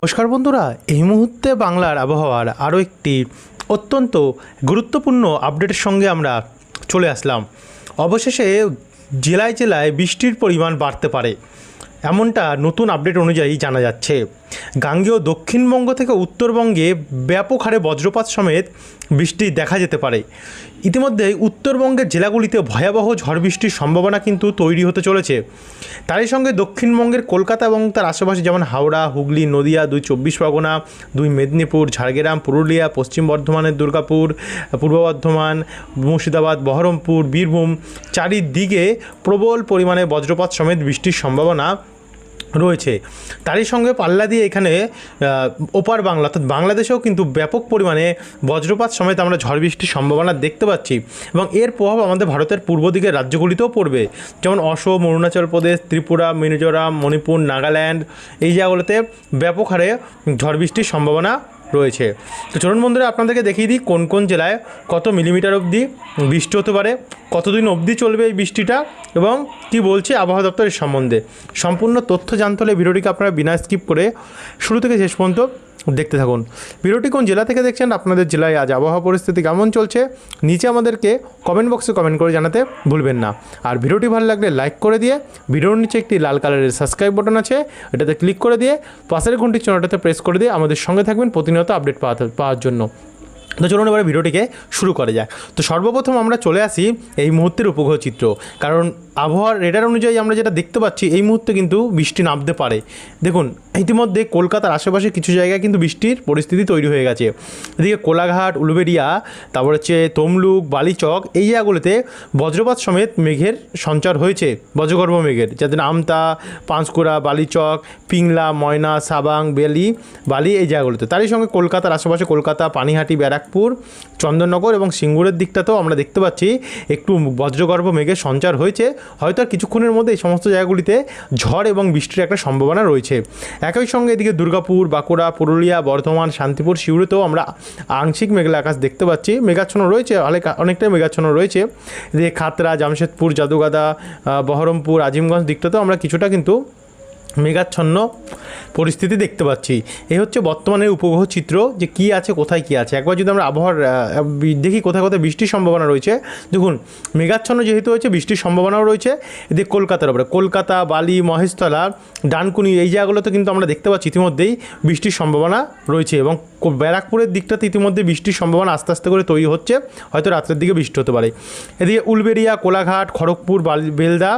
নমস্কার বন্ধুরা, এই মুহূর্তে বাংলার আবহাওয়ার আরও একটি অত্যন্ত গুরুত্বপূর্ণ আপডেটের সঙ্গে আমরা চলে আসলাম। অবশেষে জেলায় জেলায় বৃষ্টির পরিমাণ বাড়তে পারে, এমনটা নতুন আপডেট অনুযায়ী জানা যাচ্ছে। গাঙ্গেয় দক্ষিণবঙ্গ থেকে উত্তরবঙ্গে ব্যাপক হারে বজ্রপাত সমেত বৃষ্টি দেখা যেতে পারে। ইতিমধ্যেই উত্তরবঙ্গের জেলাগুলিতে ভয়াবহ ঝড় বৃষ্টির সম্ভাবনা কিন্তু তৈরি হতে চলেছে। তারই সঙ্গে দক্ষিণবঙ্গের কলকাতা এবং তার আশেপাশে যেমন হাওড়া, হুগলি, নদিয়া, 2 চব্বিশ পরগনা, 2 মেদিনীপুর, ঝাড়গ্রাম, পুরুলিয়া, পশ্চিম বর্ধমানের দুর্গাপুর, পূর্ব বর্ধমান, মুর্শিদাবাদ, বহরমপুর, বীরভূম চারিদিকে প্রবল পরিমাণে বজ্রপাত সমেত বৃষ্টির সম্ভাবনা রয়েছে। তারই সঙ্গে পাল্লা দিয়ে এখানে ওপার বাংলা অর্থাৎ বাংলাদেশেও কিন্তু ব্যাপক পরিমাণে বজ্রপাত সমেত আমরা ঝড় বৃষ্টির সম্ভাবনা দেখতে পাচ্ছি এবং এর প্রভাব আমাদের ভারতের পূর্ব দিকের রাজ্যগুলিতেও পড়বে, যেমন অসম, অরুণাচল প্রদেশ, ত্রিপুরা, মিজোরাম, মণিপুর, নাগাল্যান্ড, এই জায়গাগুলোতে ব্যাপক হারে ঝড় বৃষ্টির সম্ভাবনা রয়েছে। তো চলুন বন্ধুরা, আপনাদেরকে দেখিয়ে দিই কোন কোন জেলায় কত মিলিমিটার অবধি বৃষ্টি হতে পারে, কতদিন অবধি চলবে এই বৃষ্টিটা এবং কি বলছে আবহাওয়া দপ্তরের সম্বন্ধে। সম্পূর্ণ তথ্য জানতে হলে ভিডিওটিকে আপনারা বিনা স্কিপ করে শুরু থেকে শেষ পর্যন্ত দেখতে থাকুন। ভিডিওটি কোন জেলা থেকে দেখছেন, আপনাদের জেলায় আজ আবহাওয়া পরিস্থিতি কেমন চলছে, নিচে আমাদেরকে কমেন্ট বক্সে কমেন্ট করে জানাতে ভুলবেন না। আর ভিডিওটি ভালো লাগলে লাইক করে দিয়ে ভিডিওর নিচে একটি লাল কালারের সাবস্ক্রাইব বাটন আছে, এটাতে ক্লিক করে দিয়ে পাশের ঘন্টির চিহ্নটাতে প্রেস করে দিয়ে আমাদের সঙ্গে থাকবেন প্রতিনিয়ত আপডেট পাওয়ার জন্য। তো চলুন এবারে ভিডিওটিকে শুরু করা যাক। তো সর্বপ্রথম আমরা চলে আসি এই মুহূর্তের উপগ্রহ চিত্র, কারণ আবহাওয়ার রেডার অনুযায়ী আমরা যেটা দেখতে পাচ্ছি এই মুহূর্তে কিন্তু বৃষ্টি নামতে পারে। দেখুন, ইতিমধ্যে কলকাতার আশেপাশে কিছু জায়গায় কিন্তু বৃষ্টির পরিস্থিতি তৈরি হয়ে গেছে। এদিকে কোলাঘাট, উলুবেড়িয়া, তারপর হচ্ছে তমলুক, বালিচক, এই জায়গাগুলোতে বজ্রপাত সমেত মেঘের সঞ্চার হয়েছে, বজ্রগর্ভ মেঘের, যাদের আমতা, পাঁশকুড়া, বালিচক, পিংলা, ময়না, সাবাং, বালি এই জায়গাগুলোতে। তারই সঙ্গে কলকাতার আশেপাশে কলকাতা, পানিহাটি, ব্যারাকপুর, চন্দননগর এবং সিঙ্গুরের দিকটাতেও আমরা দেখতে পাচ্ছি একটু বজ্রগর্ভ মেঘের সঞ্চার হয়েছে। হয়তো আর কিছুক্ষণের মধ্যে এই সমস্ত জায়গাগুলিতে ঝড় এবং বৃষ্টির একটা সম্ভাবনা রয়েছে। একই সঙ্গে এদিকে দুর্গাপুর, বাঁকুড়া, পুরুলিয়া, বর্ধমান, শান্তিপুর, সিউড়িতেও আমরা আংশিক মেঘলা আকাশ দেখতে পাচ্ছি। মেঘাচ্ছন্ন রয়েছে, অনেকটাই মেঘাচ্ছন্ন রয়েছে। এদিকে খাতড়া, জামশেদপুর, জাদুগাদা, বহরমপুর, আজিমগঞ্জ দিকটাতেও আমরা কিছুটা কিন্তু মেঘাচ্ছন্ন পরিস্থিতি দেখতে পাচ্ছি। এই হচ্ছে বর্তমানের উপগ্রহ চিত্র, যে কী আছে, কোথায় কী আছে। একবার যদি আমরা আবহাওয়ার দেখি কোথায় কোথায় বৃষ্টির সম্ভাবনা রয়েছে, দেখুন মেঘাচ্ছন্ন যেহেতু হয়েছে বৃষ্টির সম্ভাবনাও রয়েছে। এদিকে কলকাতার উপরে কলকাতা, বালি, মহেশতলা, ডানকুনি এই জায়গাগুলোতে কিন্তু আমরা দেখতে পাচ্ছি ইতিমধ্যেই বৃষ্টির সম্ভাবনা রয়েছে এবং ব্যারাকপুরের দিকটাতে ইতিমধ্যে বৃষ্টির সম্ভাবনা আস্তে আস্তে করে তৈরি হচ্ছে, হয়তো রাত্রের দিকে বৃষ্টি হতে পারে। এদিকে উলবেড়িয়া, কোলাঘাট, খড়গপুর, বেলদা,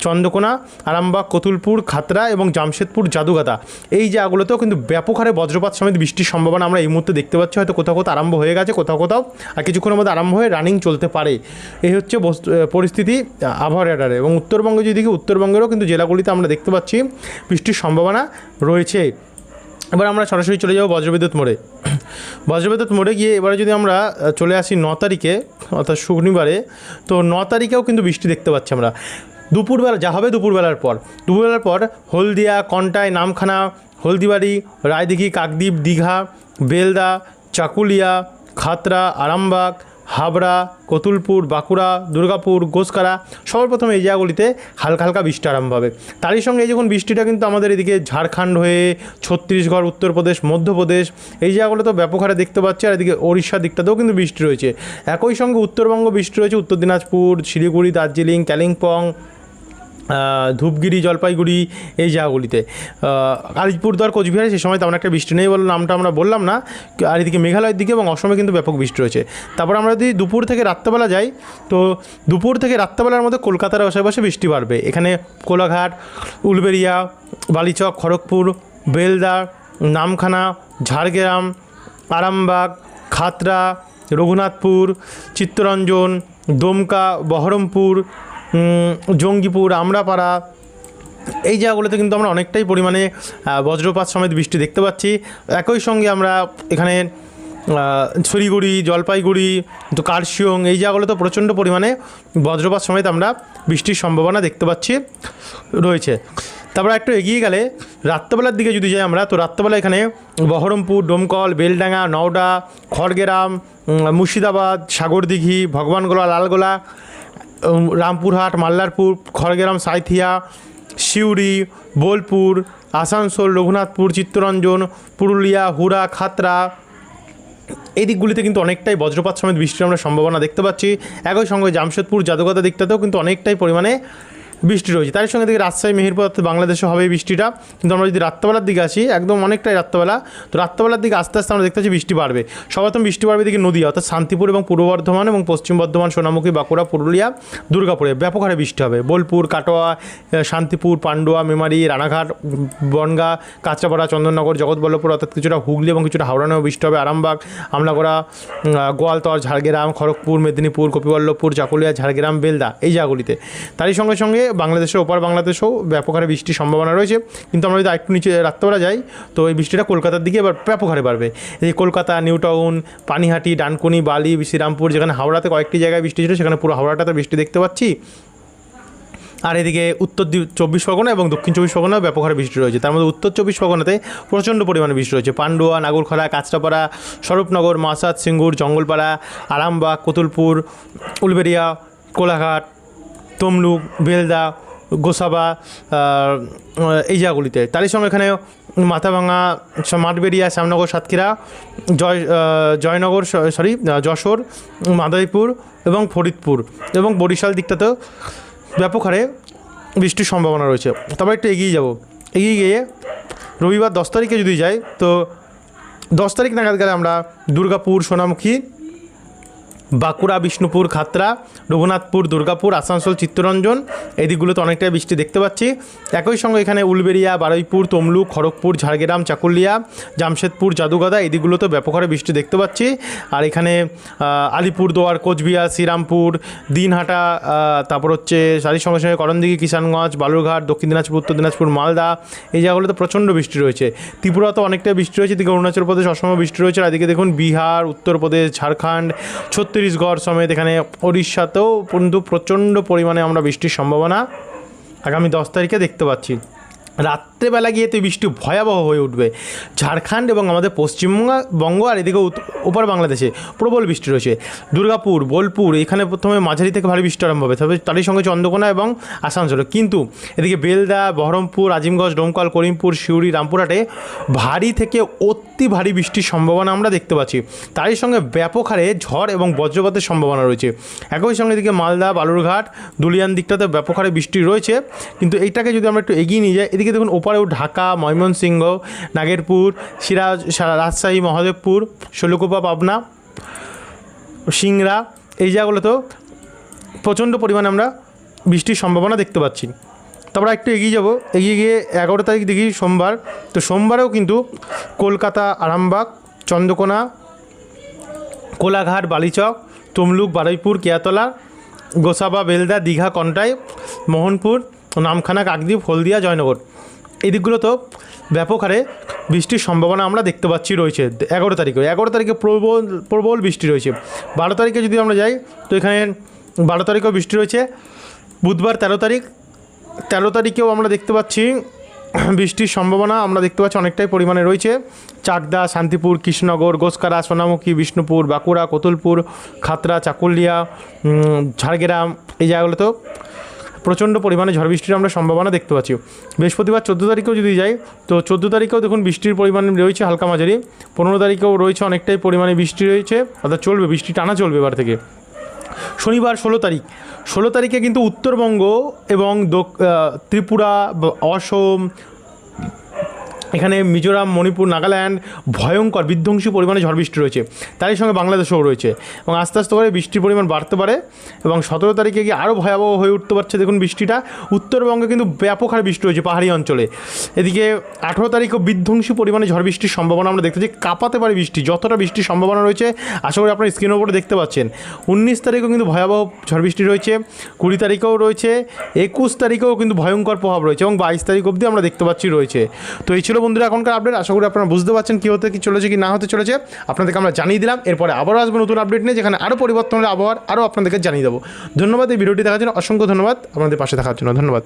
চন্দ্রকোনা, আরামবাগ, কতুলপুর, খাতড়া এবং জামশেদপুর, জাদুগাদা এই জায়গাগুলোতেও কিন্তু ব্যাপক হারে বজ্রপাত সমেত বৃষ্টির সম্ভাবনা আমরা এই মুহূর্তে দেখতে পাচ্ছি। হয়তো কোথাও কোথাও আরম্ভ হয়ে গেছে, কোথাও কোথাও আর কিছুক্ষণের মধ্যে আরম্ভ হয়ে রানিং চলতে পারে। এই হচ্ছে পরিস্থিতি আবহাওয়া রেডারে। এবং উত্তরবঙ্গে যদি দেখি, উত্তরবঙ্গেরও কিন্তু জেলাগুলিতে আমরা দেখতে পাচ্ছি বৃষ্টির সম্ভাবনা রয়েছে। এবার আমরা সরাসরি চলে যাব বজ্রবিদ্যুৎ মোড়ে গিয়ে এবারে যদি আমরা চলে আসি 9 তারিখে অর্থাৎ শনিবারে, তো 9 তারিখেও কিন্তু বৃষ্টি দেখতে পাচ্ছি আমরা দুপুরবেলা, যা হবে দুপুরবেলার পর হলদিয়া, কন্টাই, নামখানা, হলদিবাড়ি, রায়দিঘি, কাকদ্বীপ, দীঘা, বেলদা, চাকুলিয়া, খাতড়া, আরামবাগ, হাবড়া, কতুলপুর, বাঁকুড়া, দুর্গাপুর, গোসকারা, সর্বপ্রথম এই জায়গাগুলিতে হালকা হালকা বৃষ্টি আরম্ভ হবে। তারই সঙ্গে এই যখন বৃষ্টিটা কিন্তু আমাদের এদিকে ঝাড়খণ্ড হয়ে ছত্তিশগড়, উত্তরপ্রদেশ, মধ্যপ্রদেশ এই জায়গাগুলোতেও ব্যাপক হারে দেখতে পাচ্ছি। আর এদিকে ওড়িশার দিকটাতেও কিন্তু বৃষ্টি রয়েছে। একই সঙ্গে উত্তরবঙ্গ বৃষ্টি রয়েছে, উত্তর দিনাজপুর, শিলিগুড়ি, দার্জিলিং, কালিম্পং, ধূপগুড়ি, জলপাইগুড়ি এই জায়গাগুলিতে, আলিপুরদুয়ার, কোচবিহারে সে সময় তেমন একটা বৃষ্টি নেই বলে নামটা আমরা বললাম না। আর এদিকে মেঘালয়ের দিকে এবং অসমে কিন্তু ব্যাপক বৃষ্টি রয়েছে। তারপর আমরা যদি দুপুর থেকে রাত্রেবেলা যাই, তো দুপুর থেকে রাত্রেবেলার মধ্যে কলকাতার আশেপাশে বৃষ্টি বাড়বে। এখানে কোলাঘাট, উলবেড়িয়া, বালিচক, খড়গপুর, বেলদা, নামখানা, ঝাড়গ্রাম, আরামবাগ, খাতড়া, রঘুনাথপুর, চিত্তরঞ্জন, দমকা, বহরমপুর, জঙ্গিপুর, আমরাপাড়া এই জায়গাগুলোতে কিন্তু আমরা অনেকটাই পরিমাণে বজ্রপাত সমেত বৃষ্টি দেখতে পাচ্ছি। একই সঙ্গে আমরা এখানে শিলিগুড়ি, জলপাইগুড়ি, তো কার্শিয়ং এই জায়গাগুলোতে প্রচণ্ড পরিমাণে বজ্রপাত সমেত আমরা বৃষ্টির সম্ভাবনা দেখতে পাচ্ছি রয়েছে। তারপর একটু এগিয়ে গেলে রাত্রেবেলার দিকে যদি যাই আমরা, তো রাত্রেবেলা এখানে বহরমপুর, ডোমকল, বেলডাঙ্গা, নওডা, খড়গ্রাম, মুর্শিদাবাদ, সাগরদিঘি, ভগবানগোলা, লালগোলা, রামপুরহাট, মাল্লারপুর, খড়গ্রাম, সাঁইথিয়া, সিউড়ি, বোলপুর, আসানসোল, রঘুনাথপুর, চিত্তরঞ্জন, পুরুলিয়া, হুড়া, খাতড়া এই দিকগুলিতে কিন্তু অনেকটাই বজ্রপাত সমেত বৃষ্টির আমরা সম্ভাবনা দেখতে পাচ্ছি। একই সঙ্গে জামশেদপুর, জাদুঘাটা দিকটাতেও কিন্তু অনেকটাই পরিমাণে বৃষ্টি রয়েছে। তার সঙ্গে দেখি রাজশাহী, মেহেরপুর অর্থাৎ বাংলাদেশে হবে এই বৃষ্টিটা। কিন্তু আমরা যদি রাত্রেবেলার দিকে আসি, একদম অনেকটাই রাত্রেবেলা, তো রাত্রেবেলার দিকে আস্তে আস্তে আমরা দেখতে পাচ্ছি বৃষ্টি বাড়বে। সর্বপ্রথম বৃষ্টি বাড়বে দিকে নদীয়া অর্থাৎ শান্তিপুর এবং পূর্ব বর্ধমান এবং পশ্চিম বর্ধমান, সোনামুখী, বাঁকুড়া, পুরুলিয়া, দুর্গাপুরে ব্যাপক হারে বৃষ্টি হবে। বোলপুর, কাটোয়া, শান্তিপুর, পান্ডুয়া, মেমারি, রানাঘাট, বনগাঁ, কাঁচরাপাড়া, চন্দননগর, জগৎবল্লভপুর অর্থাৎ কিছুটা হুগলি এবং কিছুটা হাওড়ানেও বৃষ্টি হবে। আরামবাগ, আমলাগড়া, গোয়ালতর, ঝাড়গ্রাম, খড়গপুর, মেদিনীপুর, কপিবল্লভপুর, চাকুলিয়া, ঝাড়গ্রাম, বেলদা এই জায়গাগুলিতে। তারই সঙ্গে সঙ্গে বাংলাদেশের ওপার বাংলাদেশেও ব্যাপক হারে বৃষ্টির সম্ভাবনা রয়েছে। কিন্তু আমরা যদি একটু নিচে রাত্রেবেলা যাই, তো এই বৃষ্টিটা কলকাতার দিকে এবার ব্যাপক হারে বাড়বে। এই কলকাতা, নিউ টাউন, পানিহাটি, ডানকুনি, বালি, শ্রীরামপুর, যেখানে হাওড়াতে কয়েকটি জায়গায় বৃষ্টি ছিল সেখানে পুরো হাওড়াটাতে বৃষ্টি দেখতে পাচ্ছি। আর এদিকে উত্তর 24 পরগনা এবং দক্ষিণ 24 পরগনাও ব্যাপক হারে বৃষ্টি রয়েছে। তার মধ্যে উত্তর 24 পরগনাতে প্রচণ্ড পরিমাণে বৃষ্টি রয়েছে। পান্ডুয়া, নাগরখোলা, কাঁচরাপাড়া, স্বরূপনগর, মাসাদ, সিঙ্গুর, জঙ্গলপাড়া, আরামবাগ, কতুলপুর, উলবেড়িয়া, কোলাঘাট, তমলুক, বেলদা, গোসাবা এই জায়গাগুলিতে। তারই সঙ্গে এখানে মাথাভাঙা, মাঠবেড়িয়া, শ্যামনগর, সাতক্ষীরা, জয়নগর যশোর, মাদারীপুর এবং ফরিদপুর এবং বরিশাল দিকটাতেও ব্যাপক হারে বৃষ্টির সম্ভাবনা রয়েছে। তবে একটু এগিয়ে গিয়ে রবিবার 10 তারিখে যদি যাই, তো 10 তারিখ নাগাদ গেলে আমরা দুর্গাপুর, সোনামুখী, বাঁকুড়া, বিষ্ণুপুর, খাতড়া, রঘুনাথপুর, দুর্গাপুর, আসানসোল, চিত্তরঞ্জন এই দিকগুলোতে অনেকটাই বৃষ্টি দেখতে পাচ্ছি। একই সঙ্গে এখানে উলবেড়িয়া, বারুইপুর, তমলুক, খড়গপুর, ঝাড়গ্রাম, চাকুলিয়া, জামশেদপুর, জাদুঘাটা এই দিকগুলোতে ব্যাপক হারে বৃষ্টি দেখতে পাচ্ছি। আর এখানে আলিপুরদুয়ার, কোচবিহার, শ্রীরামপুর, দিনহাটা, তারপর হচ্ছে তারই সঙ্গে সঙ্গে করণদিঘি, কিষানগঞ্জ, বালুরঘাট, দক্ষিণ দিনাজপুর, উত্তর দিনাজপুর, মালদা এই জায়গাগুলোতে প্রচণ্ড বৃষ্টি রয়েছে। ত্রিপুরাতেও অনেকটাই বৃষ্টি রয়েছে। এদিকে অরুণাচল প্রদেশ অসম বৃষ্টি রয়েছে। আর এদিকে দেখুন বিহার, উত্তরপ্রদেশ, ঝাড়খণ্ড, ছত্তিশগড় সমেত এখানে ওড়িশাতেও কিন্তু প্রচণ্ড পরিমাণে আমরা বৃষ্টির সম্ভাবনা আগামী 10 তারিখে দেখতে পাচ্ছি। রাত্রেবেলা গিয়ে তো বৃষ্টি ভয়াবহ হয়ে উঠবে। ঝাড়খণ্ড এবং আমাদের পশ্চিমবঙ্গ আর এদিকে ওপার বাংলাদেশে প্রবল বৃষ্টি রয়েছে। দুর্গাপুর, বোলপুর এখানে প্রথমে মাঝারি থেকে ভারী বৃষ্টি আরম্ভ হবে, তবে তারই সঙ্গে চন্দ্রকোনা এবং আসানসোল। কিন্তু এদিকে বেলদা, বহরমপুর, আজিমগঞ্জ, ডোমকল, করিমপুর, সিউড়ি, রামপুরহাটে ভারী থেকে অতি ভারী বৃষ্টির সম্ভাবনা আমরা দেখতে পাচ্ছি। তারই সঙ্গে ব্যাপক হারে ঝড় এবং বজ্রপাতের সম্ভাবনা রয়েছে। একই সঙ্গে এদিকে মালদা, বালুরঘাট, দুলিয়ান দিকটাতে ব্যাপক হারে বৃষ্টি রয়েছে। কিন্তু এইটাকে যদি আমরা একটু এগিয়ে নিয়ে যাই, এদিকে দেখুন ওপারেও ঢাকা, ময়মনসিংহ, নাগেরপুর, রাজশাহী, মহাদেবপুর, শৈলকুপা, পাবনা, সিংড়া এই জায়গাগুলোতেও প্রচণ্ড পরিমাণে আমরা বৃষ্টির সম্ভাবনা দেখতে পাচ্ছি। তারপরে একটু এগিয়ে গিয়ে 11 তারিখ দেখি সোমবার, তো সোমবারেও কিন্তু কলকাতা, আরামবাগ, চন্দ্রকোনা, কোলাঘাট, বালিচক, তমলুক, বারুইপুর, কেয়াতলা, গোসাবা, বেলদা, দীঘা, কন্টাই, মোহনপুর, নামখানা, কাকদ্বীপ, হলদিয়া, জয়নগর এই দিকগুলোতেও ব্যাপক হারে বৃষ্টির সম্ভাবনা আমরা দেখতে পাচ্ছি রয়েছে 11 তারিখে প্রবল বৃষ্টি রয়েছে। 12 তারিখে যদি আমরা যাই, তো এখানে 12 তারিখেও বৃষ্টি রয়েছে। বুধবার 13 তারিখেও আমরা দেখতে পাচ্ছি বৃষ্টির সম্ভাবনা আমরা দেখতে পাচ্ছি অনেকটাই পরিমাণে রয়েছে। চাকদা, শান্তিপুর, কৃষ্ণনগর, গোসকারা, সোনামুখী, বিষ্ণুপুর, বাঁকুড়া, কতুলপুর, খাতড়া, চাকুলিয়া, ঝাড়গ্রাম এই জায়গাগুলোতেও প্রচণ্ড পরিমাণে ঝড় বৃষ্টির আমরা সম্ভাবনা দেখতে পাচ্ছি। বৃহস্পতিবার 14 তারিখেও যদি যাই, তো 14 তারিখেও দেখুন বৃষ্টির পরিমাণ রয়েছে হালকা মাঝারি। 15 তারিখেও রয়েছে অনেকটাই পরিমাণে বৃষ্টি রয়েছে, অর্থাৎ চলবে, বৃষ্টি টানা চলবে এবার থেকে। শনিবার 16 তারিখে কিন্তু উত্তরবঙ্গ এবং ত্রিপুরা, অসম, এখানে মিজোরাম, মণিপুর, নাগাল্যান্ড ভয়ঙ্কর বিধ্বংসী পরিমাণে ঝড় বৃষ্টি রয়েছে। তারই সঙ্গে বাংলাদেশেও রয়েছে এবং আস্তে আস্তে করে বৃষ্টির পরিমাণ বাড়তে পারে এবং 17 তারিখে গিয়ে আরও ভয়াবহ হয়ে উঠতে পারছে। দেখুন বৃষ্টিটা উত্তরবঙ্গে কিন্তু ব্যাপক হারে বৃষ্টি রয়েছে পাহাড়ি অঞ্চলে। এদিকে 18 তারিখেও বিধ্বংসী পরিমাণে ঝড় বৃষ্টির সম্ভাবনা আমরা দেখতে পাচ্ছি। কাঁপাতে পারে বৃষ্টি, যতটা বৃষ্টির সম্ভাবনা রয়েছে আশা করি আপনার স্ক্রিনের উপরে দেখতে পাচ্ছেন। 19 তারিখেও কিন্তু ভয়াবহ ঝড় বৃষ্টি রয়েছে, 20 তারিখেও রয়েছে, 21 তারিখেও কিন্তু ভয়ঙ্কর প্রভাব রয়েছে এবং 22 তারিখ অবধি আমরা দেখতে পাচ্ছি রয়েছে। তো এই ছিল বন্ধুরা এখনকার আপডেট। আশা করি আপনারা বুঝতে পারছেন কী হতে কি চলেছে কি না হতে চলেছে, আপনাদেরকে আমরা জানিয়ে দিলাম। এরপরে আবারও আসবো নতুন আপডেট নিয়ে, যেখানে আরও পরিবর্তন হলে আবহাওয়ার আরও আপনাদেরকে জানিয়ে দেবো। ধন্যবাদ এই ভিডিওটি দেখার জন্য, অসংখ্য ধন্যবাদ আপনাদের পাশে থাকার জন্য, ধন্যবাদ।